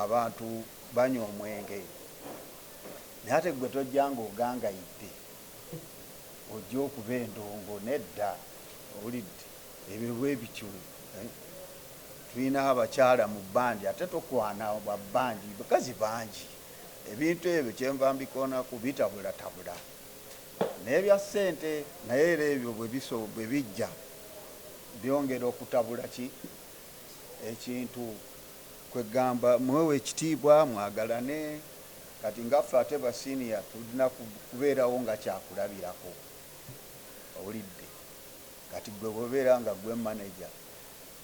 abantu banywa omwenge naye ate gwe tojja ng'ogangayidde ojja okuba endongo nedda owulidde ebyo bwe bityo tulina abakyala mu bbandi ate tokwana babbangi bakazi bangi ebintu ebyo kyenva mbikoonako bitabulatabula naye bya ssente naye era ebyo bwe bijja byongera okutabula ekintu kwegamba mwewe ekitiibwa mwagalane kati ngaffe ate basiniya tulina kubeerawo nga kyakulabirako owulidde kati gwe bwebeera nga gwe manaja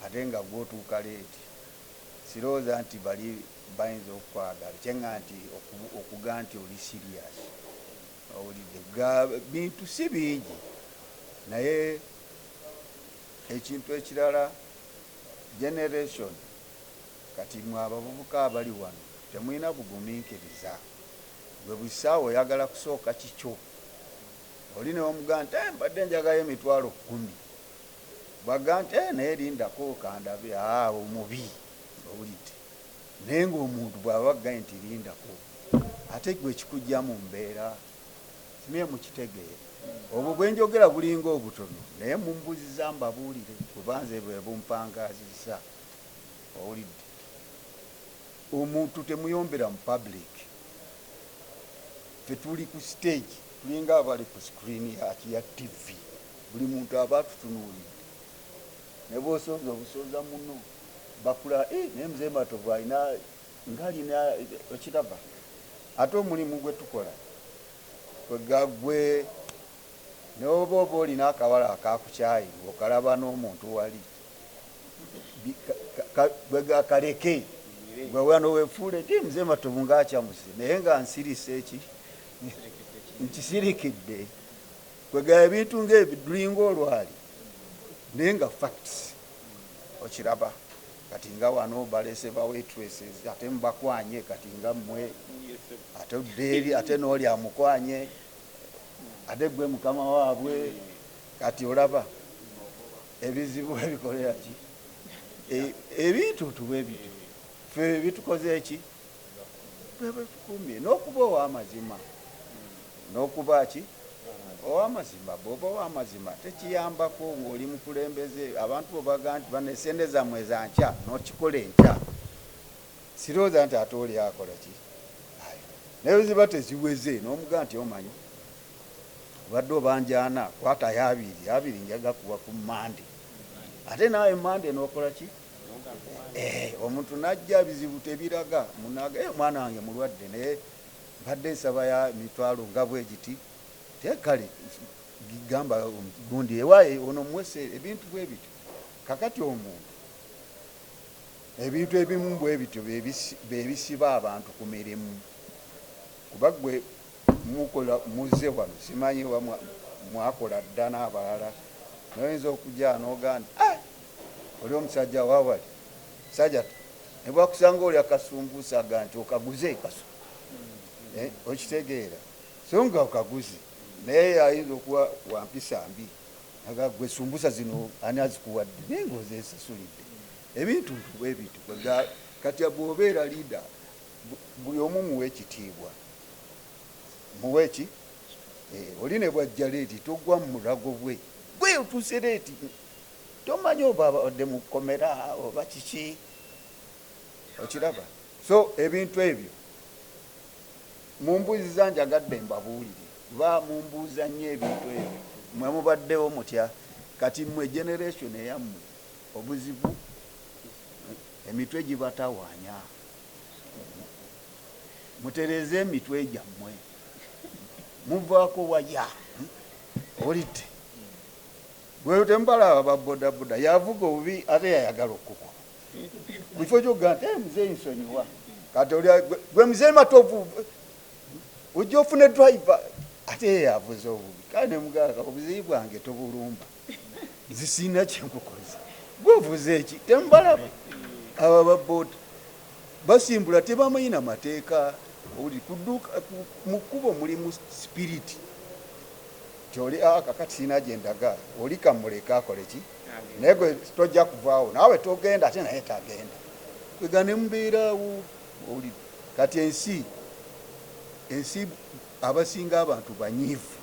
ate nga gwotuuka leeti sirowooza nti bali bayinza okukwagala kyenga nti okuga nti oli sirias owulidde bintu si bingi naye ekintu ekirala generation kati mwe abavubuka abali wano temulina bugumiikiriza gwe busaawo oyagala kusooka kikyo oli neomugaa nti mbadde njagayo emitwalo 10 bwaga nti naye lindako kandabe omubi owulidde naye ngaomuntu bw'abagaye nti lindako ate gwe kikujja mu mbeera simye mukitegeera obwo bwenjogera bulinga obutono naye mumbuziza mbabuulire kubanze bwe bumpangazisa owulidde omuntu temuyombera mu public fetuli ku stage tulinga abali ku screen ya TV buli muntu aba tutunuulidde ne bw'osooza obusooza muno bakula naye mzee Matovu alina ng'alina ekiraba ate omulimu gwe tukola kwegagwe n'oba oba olina akawala akakukyayi okalaba n'omuntu wali bwegakaleke gwe wano weefuule ti mzee Matovu ng'akyamuse naye nga nsirise nkisirikidde kwegaba ebintu ng'ebidulinga olwali naye nga facts okiraba kati nga wano balese ba waitresses ate mubakwanye kati nga mmwe ate uddeeri ate n'oli amukwanye ate gwe mukama waabwe kati olaba ebizibu ebikolera ki ebintu tuwe ebintu ffe bitukoze eki bwebetukumye n'okuba ow'amazima n'okuba ki ow'amazima bw'oba ow'amazima tekiyambako ng'oli mukulembeze abantu bobaga nti banesente zammwe za nkya n'okikola enkya sirowooza nti ate oli akola ki naye ziba teziweze n'omuga nti omanyi obadde obanjaana kwatayo abiri njaga kuwa ku mande ate naawe mande n'okola ki omuntu najja bizibu tebiraga munaga omwana wange mulwadde naye mbadde nsaba ya mitwalo nga bwe giti tekale gigamba gundi ewaye ono mwese ebintu bwe bityo kakati omuntu ebintu ebimu bwe bityo bebisiba abantu ku mirimu kuba gwe mukola muze wano simanyi mwakola dda n'abalala noyinza okujja n'oganda oli omusajja wawali sajja ne bwakusanga oli akasumbuusa aga nti okaguze kaso okitegeera so nga okaguze naye ayinza okuwa wampisa mbi aga gwe sumbusa zino ani azikuwadde naye ng'ozesasulidde ebintu bwe bityo kati bw'obeera liida buli omu muwe ekitiibwa muwe ki oli ne bwajja leeti togwa mu mulago bwe gwe otuuse leeti tomanyi oba odde mu kkomera oba kiki okiraba so ebintu ebyo mumbuuziza njagadde mbabuulire ba mumbuuza nnyo ebintu ebyo mwe mubaddewo mutya kati mmwe generation eyammwe obuzibu emitwe gibatawanya mutereze emitwe gyammwe muvaako waya olidde gwe tembalaba babodaboda yavuga obubi ate yayagala okukuba bifo kyoga nti muzeeyi nsonyiwa kati oli gwe mzee Matovu ojja ofune driver ate yavuze obubi kale nemugaga obuziyi bwange tobulumba zisina kyenkukoze gwovuze eki tembalaba aba baboda basimbula tebamanyi na mateeka oli kuduka mu kkubo mulimu spirit kyoli kakati sina gyendaga oli kamuleka akole ki naye gwe tojja kuvaawo naawe togenda ate naye tagenda kwega ne mubeerawo kati ensi abasinga abantu banyiivu,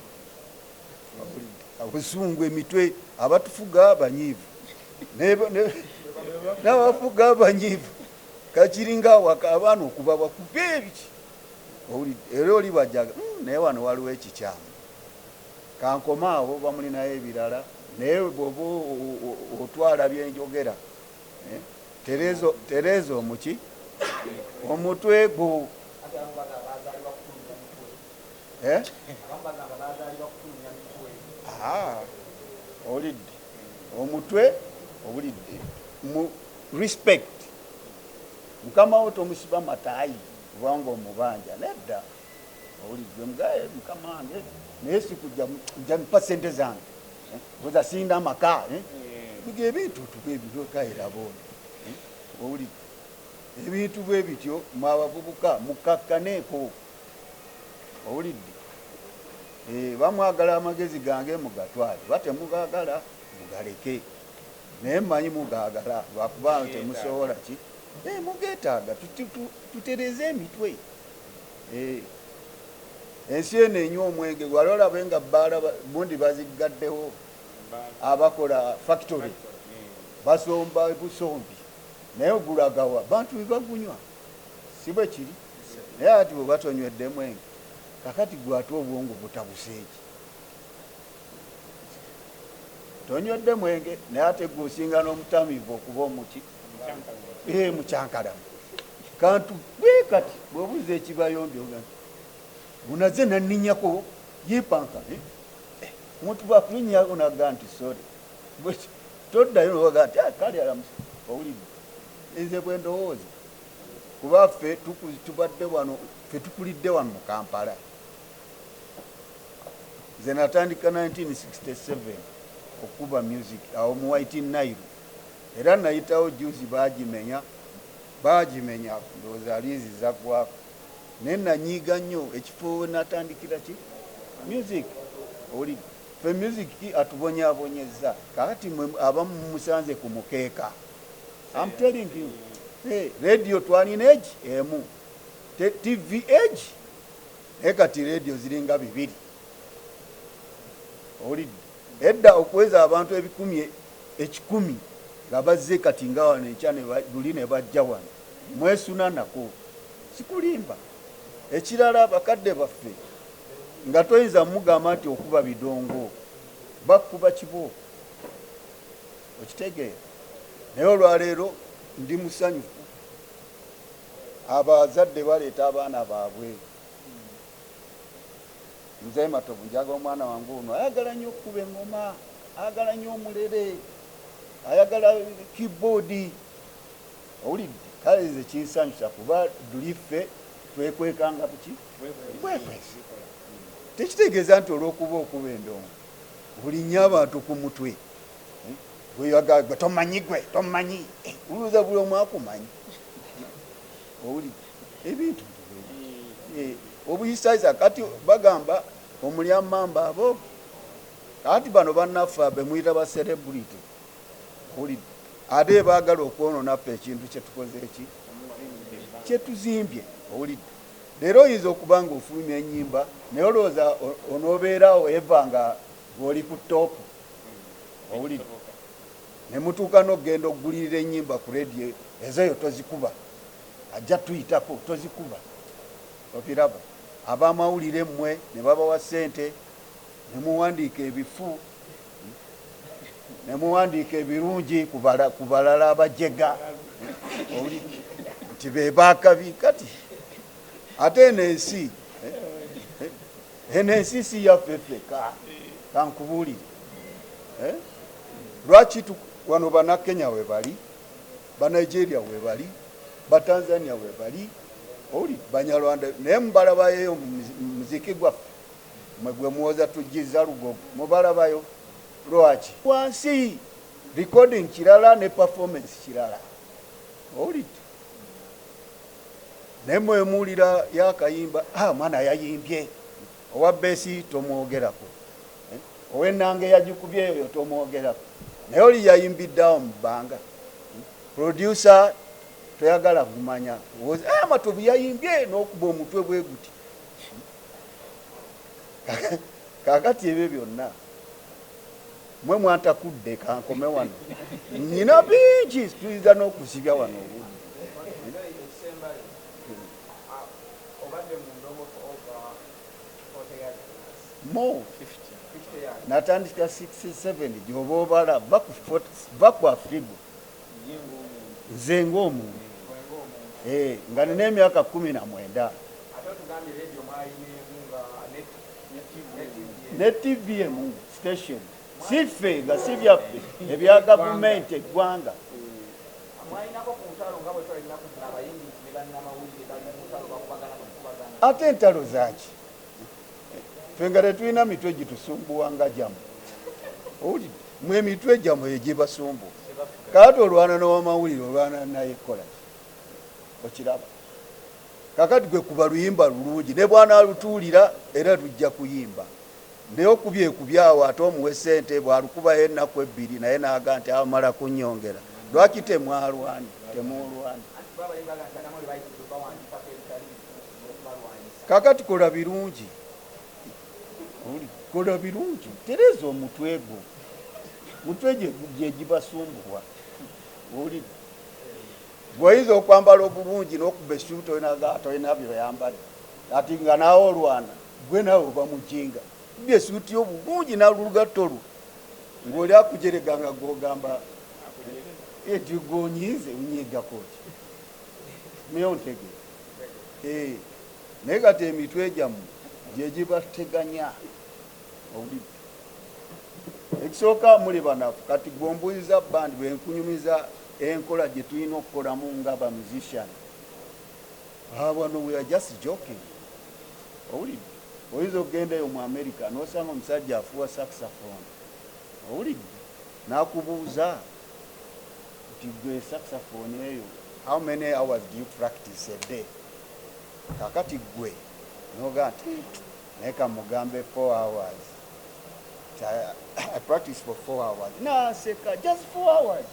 abusungu emitwe abatufuga banyiivu n'abafuga banyiivu, kakiringa waka abaana okuba bakuba ebiki era oli bajaga naye wano waliwo ekikyamu kankoma abo bamulinayo ebirala naye bwoba otwala byenjogera terezo omuki omutwe gwo olidde omutwe obulidde mu respect mukama wo tomusiba mataayi kubanga omubanja nedda owulidde mugaye mukama wange naye sikujja mpa sente zange oza sinda amaka biga ebintu tubebirokayira boona owulidde ebintu bwe bityo mwabavubuka mukakkaneeko owulidde bamwagala amagezi gange mugatwale batemugagala mugaleke naye mmanyi mugagala lwakuba temusobola ki mugetaaga tutereze emitwe ensi eno enywa omwenge gwali olabe nga bbaala bundi bazigaddewo abakola factory basomba busombi naye ogulagawa bantu bebagunywa si bwe kiri naye ati bwe batonywedde mwenge kakati gwate obwongo butabuseeki tonywedde mwenge naye ate gusinga n'omutamivu okuba omuki mukyankalamu kantu bwe kati bwebuuza ekibayombi gunaze naninyako yepanka omuntu bwakulinyako naga nti sore toddayo nowaga nti kale alamusa owulidde nze bwe ndowooza kuba ffe tubadde wano ffe tukulidde wano mu Kampala nze natandika 1967 okuba music awo mu White Nile era nayitawo juzi bagimenya ndowooza liizi zaggwako naye nanyiiga nnyo ekifo we natandikira ki music oli fe music atubonyaabonyezza kakati abamu musanze ku mukeeka I'm telling you radio twanina egi emu TV egi naye kati radio ziringa 2 olidde edda okuweza abantu ekikumi nga bazze kati nga wano enkya luli ne bajja wano mwesuna nako sikulimba ekirala bakadde baffe nga toyinza mugamba nti okuba bidongo bakuba kibo okitegeera naye olwaleero ndi musanyufu abazadde baleeta abaana baabwe nze Matovu njaga omwana wange ono ayagala nnyo okuba engoma ayagala nnyo omulere ayagala keyboard owulidde kale nze kinsanyusa kuba duliffe twekwekanga buki bwekwesi tekitegeeza nti olwokuba okuba endongo bulinnya abantu ku mutwe gwe tomanyi tomanyi uluuza buli omu akumanyi owulidde ebintu obuyisaiza kati bagamba omulyamamba abo kati bano bannaffe bemuyita ba celebrity owulidde ate baagala okwonona ffe ekintu kyetukoze eki kyetuzimbye owulidde leero oyinza okuba nga ofulumya ennyimba naye olowooza onoobeerawo eva nga ng'oli ku toopu owulidde ne mutuuka n'okgenda okugulirira ennyimba ku rediyo ezoyo tozikuba ajja tuyitako tozikuba obiraba abamawulire mmwe ne babawa ssente ne muwandiika ebifu ne muwandiika ebirungi ku balala abajega nti be baakabi kati ate enensi enensi si yaffeffe kankubuulire lwaki wano bannakenya we bali banigeria we bali batanzania we bali oli banyarwanda naye mubalabayo muziki gwaffe mwegwe muwoza tujiza lugogo mubalabayo lwaki wansi recording kirala ne performance kirala olidde naye mwemuwulira yakayimba mwana yayimbye owa besi tomwogerako ow'ennanga eyagikubye eyo tomwogerako naye oli yayimbiddeawo mu bbanga producer toyagala kumanya Matovu yayimbye n'okuba omutwe bwe guti. Kakati ebyo byonna mwe mwantakudde kankome wano nina bingi tuyinza n'okuzibya wano mo natandika 67 gyoba obala baku Afrigo nze ng'omuntu nga nina emyaka 19 ne TV emu station sife nga si byaffe ebya gavumenti eggwanga. Ate entalo zaki ffe nga tetulina mitwe gitusumbuwa nga jamu owulidde mwe emitwe jamu egibasumbu kakati olwana n'owamawulire olwana naye kola okiraba kakati gwe kuba luyimba lulungi ne bwana lutuulira era tujja kuyimba naye okubyekubyawo ate omuwe sente bwalukubayo ennaku 2 naye naga nti amala kunyongera lwaki temwalwani temulwani kakati kola birungi kola birungi tereza omutwe gwo mutwe gye gibasumbuwa olidde bw'oyinza okwambala obulungi n'okuba essuuti tolina byoyambadde ati nga naawe olwana gwe naawe oba mujinga bye essuuti y'obulungi n'olugatto lwo ng'oli akujerega nga gwogamba eti gonyize unyiigako ki naye ontegere naye kati emitwe gyammwe gye gibateganya olidde ekisooka muli banafu kati gwombuliza bandi bwenkunyumiza enkola gye tulina okukolamu nga ba musician wano we are just joking owulidde oyinza okugendayo mu America n'osanga omusajja afuwa saxophone owulidde n'akubuuza nti gwe saxophone eyo how many hours do you practice a day kakati gwe noga nti naye kamugambe 4 hours I practice for 4 hours naseka just 4 hours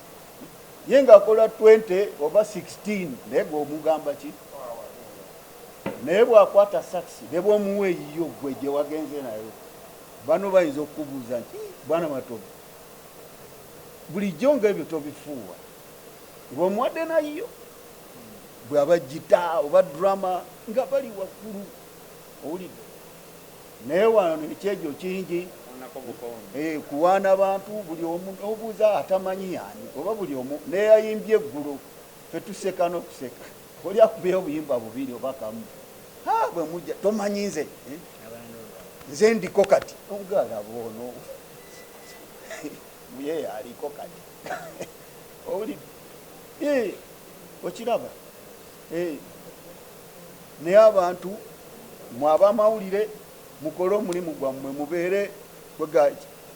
ye ng'akola 20 oba 16 naye gwe omugamba ki naye bw'akwata saxi ne bw'omuwa eyiyo gwe gye wagenze nayo bano bayinza okukubuuza nti bwana Matovu bulijjo ng'ebyo tobifuuwa ng'omuwadde nayo bw'aba gita oba drama nga bali waggulu owulidde naye wano ekyegyo kingi kuwaana abantu buli omu obuuza atamanyi yani oba buli omu naye ayimbye eggulo fe tuseka n'okuseka oli akubeyo obuyimba bubiri oba kamu bwe mujja tomanyi nze ndiko kati omugalaba ono muye aliko kati owulidde okiraba naye abantu mwabamawulire mukole omulimu gwammwe mubeere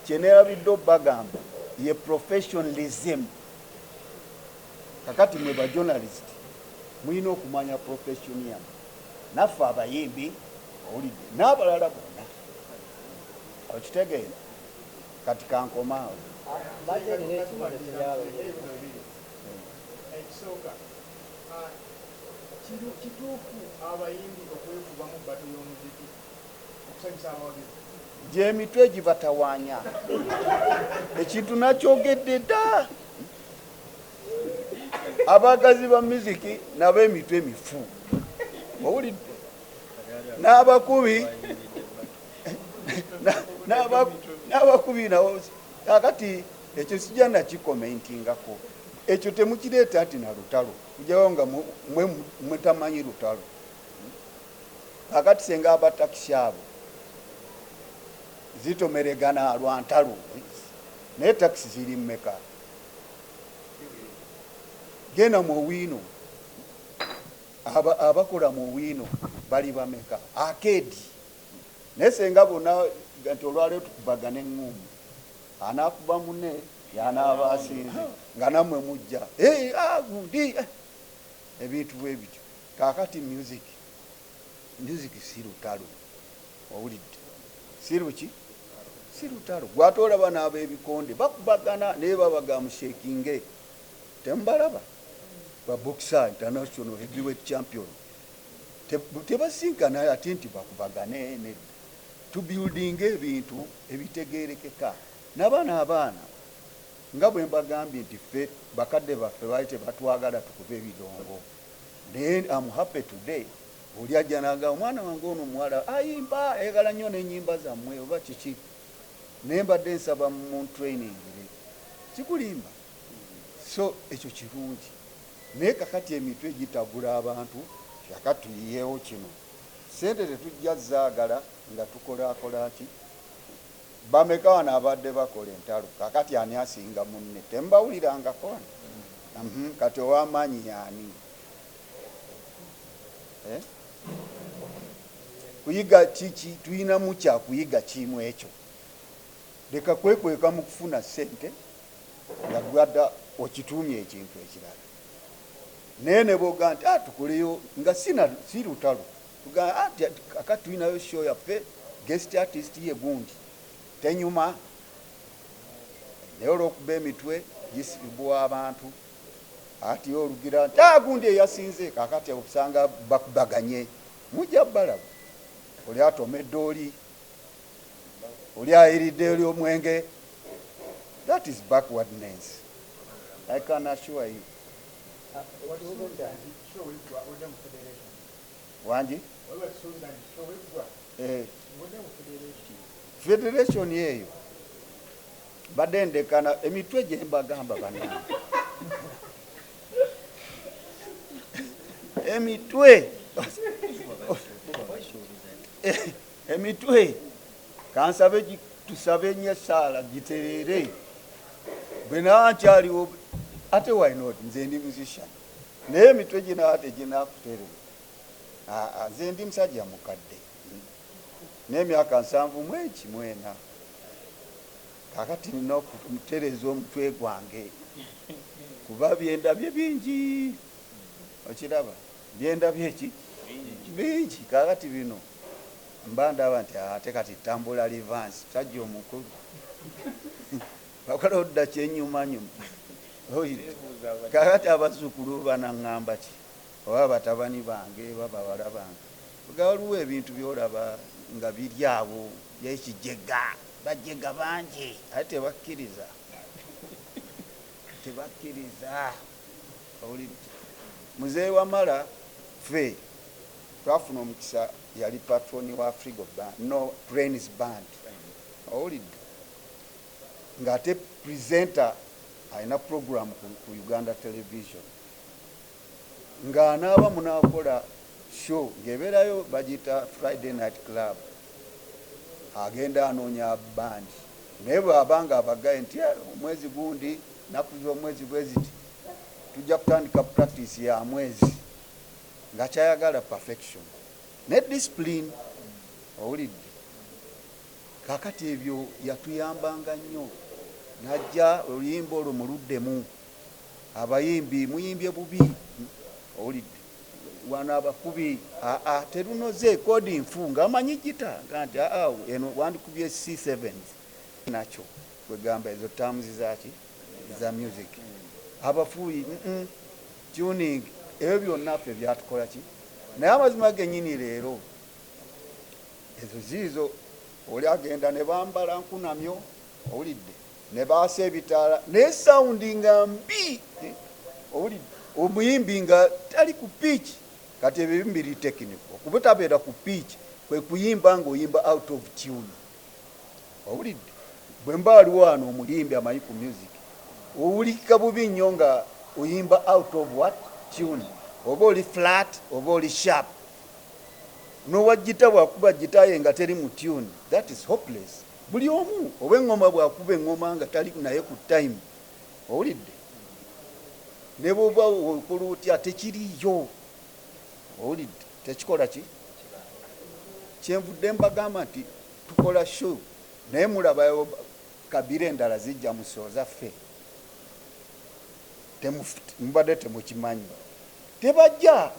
kyeneerabidde obbagamba ye professionalism kakati mwe ba journalist mulina okumanya profession yammwe naffe abayimbi owulidde n'abalala bonna okitegeera kati kankomaawo ekisooka kituufu abayimbi okwekubamu bbato y'omuziki okusanyusa abawagizi Mitwe Gyejibatawanya ekintu nakyogedde dda abagazi ba muziki nabo emitwe mifu owulidde n'abakubi nawo kakati ekyo sijja nakikomentingako ekyo temukireeta ati na lutalo kujawo nga mwetamanyi lutalo kakati senga abatakisi abo zitomeregana lwa ntalo naye takisi ziri mmeka genda mu wiino abakola mu wiino bali bameka akedi naye senga bonna nti olwaleero tukubagana eŋŋumu anaakuba munne yanaaba asinze nga nammwe mujja gundi ebintu bwe bityo kakati music si lutalo owulidde si luki si lutalo gwate olaba n'ab'ebikonde bakubagana naye babaga mushekinge temubalaba ba boxer international heavyweight champion tebasinkana ate nti bakubagane ne tubuilding ebintu ebitegerekeka n'abaana nga bwe mbagambye nti ffe bakadde baffe baali tebatwagala tukube ebidongo naye I'm happy today oli ajja naga omwana wange ono omuwala ayimba ayagala nnyo n'ennyimba zammwe oba kiki naye mbadde nsaba mu training kikulimba so ekyo kirungi naye kakati emitwe gitabula abantu yakatuyiyeewo kino sente tetujja zaagala nga tukolakola ki bameka wano abadde bakola entalo kakati ani asinga munne tembawulirangako kati ow'amaanyi yaani kuyiga kiki tulinamu kyakuyiga kimu ekyo leka kwekweka mu kufuna sente nga gwadda okituumye ekintu ekirala naye ne boga nti tukoleyo nga si lutalo kakati tulinayo show yaffe guest artist ye gundi tenyuma naye olwokuba emitwe gisibibwa abantu ati olugira nti gundi eyasinze kakati okusanga bakubaganye mujja balaba oli atomedde oli ayiridde oli omwenge. That is backwardness. I can assure you. Wanji? Federation yeyo badendekana emitwe gye mbagamba bana emitwe kansabe tusabe nnyo sala giterere bena nkyaliwo ate why not nze ndi musician naye emitwe gina ate ginakuterera nze ndi musajja mukadde n'emyaka 7 kakati nina okumutereza omutwe gwange kuba byendabye bingi okiraba byendabye ki bingi kakati bino mba ndaba nti ate kati tambula livansi tajja omukulu bakola odda kyenyumanyuma kakati abazukulu banaŋŋamba ki oba batabani bange babawala bange waliwo ebintu byolaba nga biri awo byekijega bajega bangi ate tebakkiriza muzeeyi wamala ffe twafuna omukisa yali patroni wa Frigo no Brains Band owulidde ng'ate presenter alina program ku Uganda television ng'anaaba munaakola show ng'ebeerayo bagita Friday Night Club agenda anoonya bandi naye bw'abanga abagaye nti omwezi gundi nakuza omwezi bweziti tujja kutandika practice ya mwezi nga kyayagala perfection ne discipline owulidde kakati ebyo yatuyambanga nnyo najja oluyimba olwo muluddemu abayimbi muyimbye bubi owulidde wano abakubi terunoze kodi nfu ng'amanyi gita nga nti eno wandikubye C7 nakyo kwegamba ezo terms zaki za music abafuuyi tuning ebyo byonna ffe byatukola ki naye amazima gennyini leero ezo ziizo oli agenda ne bambala nkunamyo owulidde ne baasa ebitaala naye sawundi nga mbi owulidde omuyimbi nga tali ku pitch kati ebyo biri technical okubutabeera ku pitch kwe kuyimba ng'oyimba out of tune owulidde bwe mba waliwo wano omuyimbi amanyi ku music owulikika bubi nnyo nga oyimba out of what tune oba oli flat oba oli sharp n'owa gita bwakuba gita ye nga teri mu tune that is hopeless buli omu oba eŋŋoma bwakuba eŋŋoma nga tali naye ku time owulidde ne bwoba okola otya tekiriyo owulidde tekikola ki kyenvudde mbagamba nti tukola show naye mulabayo kabira endala zijja musooza ffe mubadde temukimanyi tebajja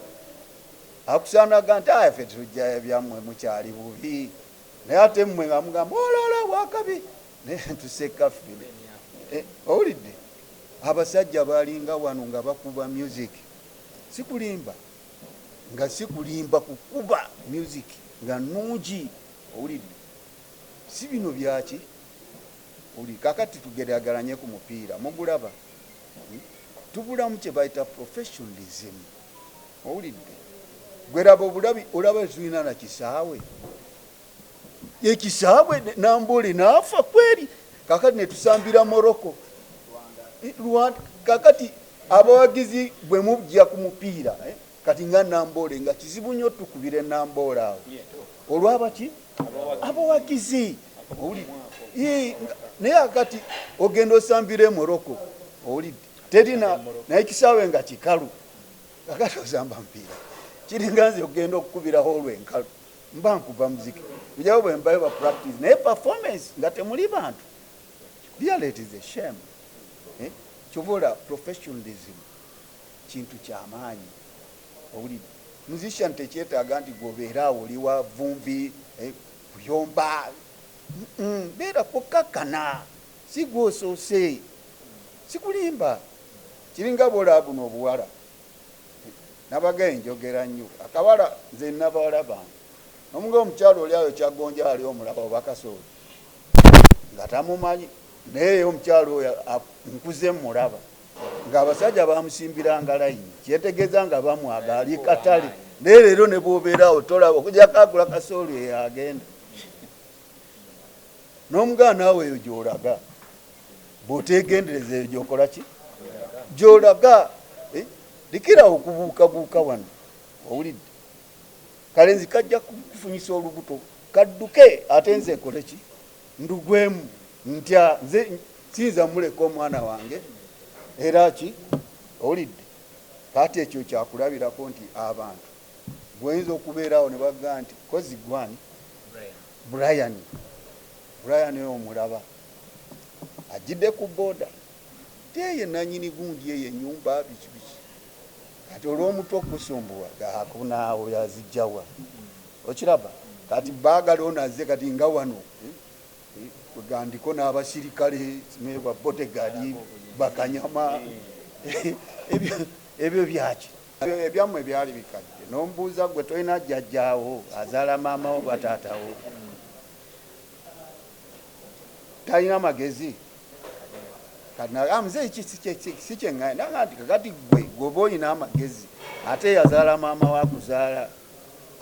akusaanaga nti ffe tujja ebyammwe mukyali bubi naye ate mmwe nga mugamba olala bwakabi naye tuseka ffe owulidde abasajja balinga wano nga bakuba music sikulimba nga sikulimba kukuba music nga nungi owulidde si bino byaki oli kakati tugeraageranye ku mupiira mugulaba tubulamu kye bayita professionalism owulidde gweraba obulabi olaba tulina na kisaawe ekisaawe nambole naafa kweri kakati netusambira Morocco kakati abawagizi bwe mujja ku mupiira kati nga nambole nga kizibu nnyo tukubire nambole awo olwabaki abawagizi naye akati ogenda osambire Morocco owulidde terina naye kisaawe nga kikalu kakati osamba mupiira kiringa nze ogenda okukubiraho olwenkalu mba nkuba muziki ujjawo bwe mbayo ba practice naye performance nga temuli bantu really it is a shame kyobola professionalism kintu kyamaanyi owulidde musician tekyetaaga nti gobeeraawo oli wa vumbi kuyomba beera kukakkana si gwosoose sikulimba kiringa bwolaba buno obuwala nabagaye njogera nnyo akawala nze nabawala bange omuga omukyalo oli ayo kyagonja ali omulaba obakasooli nga tamumanyi naye omukyalo oyo nkuze mulaba ng'abasajja bamusimbiranga layini kyetegeeza nga bamwaga ali katale naye leero ne bwobeerawo tolaba okujja kagula kasooli eyo agenda n'omugaa naawe eyo gy'olaga bw'otegendereza eyo gy'okola ki gy'olaga likirawo okubuukabuuka wano owulidde kale nzi kajja kufunyisa olubuto kadduke ate nze ekole ki ndugwemu ntya nze siyinza muleka omwana wange era ki owulidde kati ekyo kyakulabirako nti abantu bweyinza okubeerawo ne bagaa nti kozi gwani Brian oyo omulaba ajjidde ku booda teye nanyini gundi eyo ennyumba bikibiki kati olw'omutu okusumbuwa gakunaawo yazijjawa okiraba kati baagala onazze kati nga wano gandiko n'abasirikale simebwa botegadi bakanyama ebyo byaki ebyammwe byali bikadde n'ombuuza gwe tolina jjajjaawo azaala maamawo bataatawo talina magezi muzeeyi si kyeŋŋanda nti kakati gwe gwoba olina amagezi ate yazaala maama wakuzaala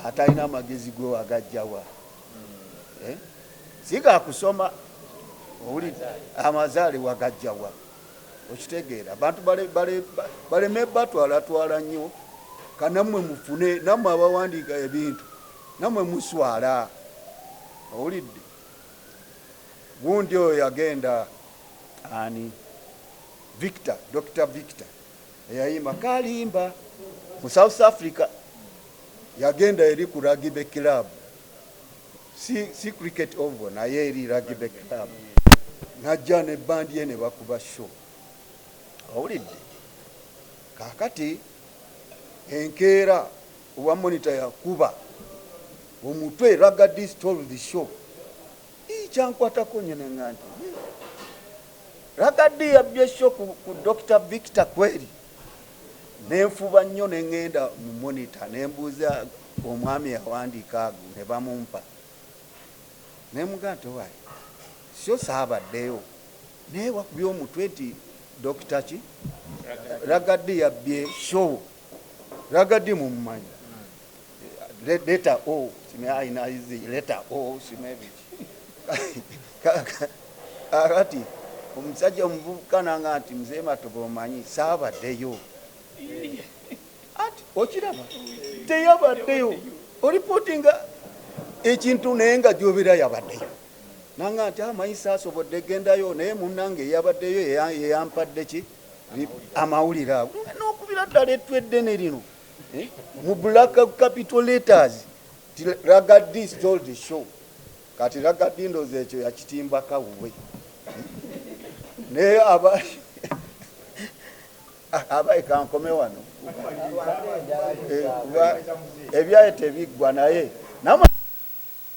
atalina amagezi gwe wagajjawa si gakusoma owulidde amazaale wagajjawa okitegeera abantu baleme batwalatwala nnyo kanammwe mufune nammwe abawandiika ebintu nammwe muswala owulidde gundi oyo yagenda ani Victor, Dr. Victor eyayimba kalimba mu South Africa yagenda eri ku rugby club si cricket over naye eri rugby club najja ne bandi ye ne bakuba show owulidde kakati enkeera owa monitor yakuba omutwe rugby stole the show kyankwatako nyene nganti rugby yabbye show ku Dr. Victor kweri nenfuba nnyo neŋŋenda mu monitor nembuuza omwami yawandiika ago ne bamumpa nemugaa nti owaayi syo saabaddeyo naye wakubye omutwe nti Dr. ki rugby yabbye show rugby mumumanyi leta o sime ayinaizi leta o sime biki akati omusajja omuvubuka nanga nti mzee Matovu omanyi saabaddeyo ati okiraba teyabaddeyo oripotinga ekintu naye nga gyobera yabaddeyo nanga nti amanyi saasobodde gendayo naye munnange eyabaddeyo yeyampadde ki amawulire ago n'okubira ddala ettwedde ne lino mu black capital letters ti rugby stole the show kati rugby ndoze ekyo yakitimba kawuwe naye abayi kankome wano ebyaye tebiggwa naye